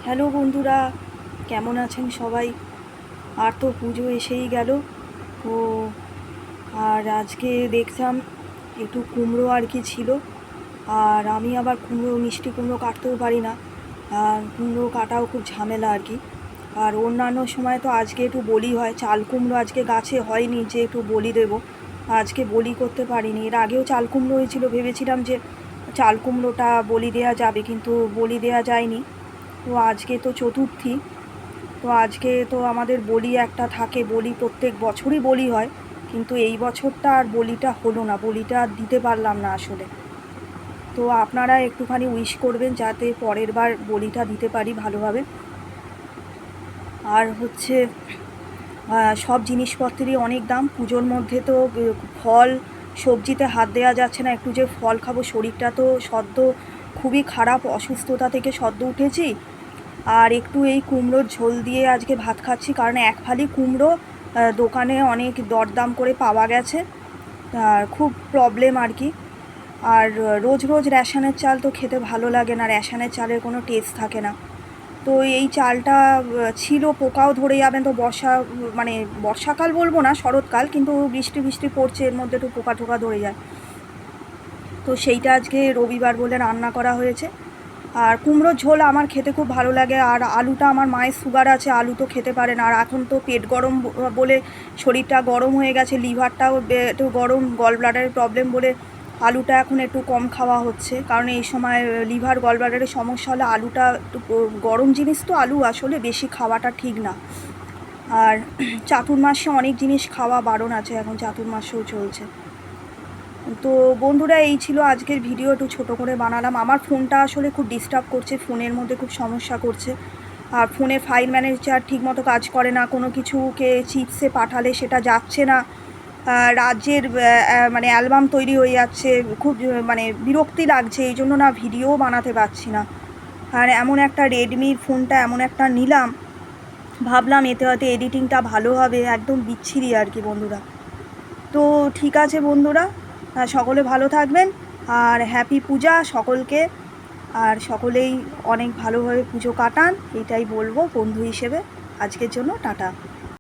Hello বন্ধুরা, কেমন আছেন সবাই? আর তো পুজো এসেই গেল। তো আর আজকে দেখলাম একটু কুমড়ো আর কি ছিল। আর আমি আবার মিষ্টি কুমড়ো কাটতেও পারি না, আর কুমড়ো কাটাও খুব ঝামেলা আর কি। আর অন্যান্য সময় তো আজকে একটু বলি হয়, চাল কুমড়ো আজকে গাছে হয়নি যে একটু বলি দেবো, আজকে বলি করতে পারিনি। এর আগেও চাল কুমড়ো হয়েছিল, ভেবেছিলাম যে চাল কুমড়োটা বলি দেওয়া যাবে, কিন্তু বলি দেওয়া যায়নি। তো আজকে তো চতুর্থী, তো আজকে তো আমাদের বলি একটা থাকে, বলি প্রত্যেক বছরই বলি হয়, কিন্তু এই বছরটা আর বলিটা হলো না, বলিটা আর দিতে পারলাম না আসলে। তো আপনারা একটুখানি উইশ করবেন যাতে পরের বার বলিটা দিতে পারি ভালোভাবে। আর হচ্ছে সব জিনিসপত্রেরই অনেক দাম পুজোর মধ্যে। তো ফল সবজিতে হাত দেওয়া যাচ্ছে না, একটু যে ফল খাবো, শরীরটা তো সদ্য খুবই খারাপ, অসুস্থতা থেকে সদ্য উঠেছি। আর একটু এই কুমড়োর ঝোল দিয়ে আজকে ভাত খাচ্ছি, কারণ এক ফালি কুমড়ো দোকানে অনেক দরদাম করে পাওয়া গেছে, আর খুব প্রবলেম আর কি। আর রোজ রোজ রেশনের চাল তো খেতে ভালো লাগে না, রেশনের চালের কোনো টেস্ট থাকে না। তো এই চালটা ছিল, পোকাও ধরে যাবেন। তো মানে বর্ষাকাল বলবো না, শরৎকাল, কিন্তু বৃষ্টি বৃষ্টি পড়ছে, এর মধ্যে একটু পোকা টোকা ধরে যায়। তো সেইটা আজকে রবিবার বলে রান্না করা হয়েছে। আর কুমড়োর ঝোল আমার খেতে খুব ভালো লাগে। আর আলুটা, আমার মায়ের সুগার আছে, আলু তো খেতে পারে না। আর এখন তো পেট গরম বলে, শরীরটা গরম হয়ে গেছে, লিভারটাও একটু গরম, গল ব্লাডারের প্রবলেম বলে আলুটা এখন একটু কম খাওয়া হচ্ছে। কারণ এই সময় লিভার গল ব্লাডারের সমস্যা হলে আলুটা একটু গরম জিনিস, তো আলু আসলে বেশি খাওয়াটা ঠিক না। আর চাতুর্মাসে অনেক জিনিস খাওয়া বারণ আছে, এখন চাতুর্মাসেও চলছে। তো বন্ধুরা, এই ছিল আজকের ভিডিও, একটু ছোটো করে বানালাম। আমার ফোনটা আসলে খুব ডিস্টার্ব করছে, ফোনের মধ্যে খুব সমস্যা করছে। আর ফোনে ফাইল ম্যানেজার ঠিকমতো কাজ করে না, কোনো কিছুকে চিপসে পাঠালে সেটা যাচ্ছে না, রাজ্যের মানে অ্যালবাম তৈরি হয়ে যাচ্ছে, খুব মানে বিরক্তি লাগছে, এই জন্য না ভিডিও বানাতে পারছি না। আর এমন একটা রেডমির ফোনটা এমন একটা নিলাম, ভাবলাম এতে হয়তো এডিটিংটা ভালো হবে, একদম বিচ্ছিরি আর কি বন্ধুরা। তো ঠিক আছে বন্ধুরা, সকলে ভালো থাকবেন, আর হ্যাপি পূজা সকলকে। আর সকলেই অনেক ভালোভাবে পুজো কাটান, এটাই বলবো বন্ধু হিসেবে। আজকের জন্য টাটা।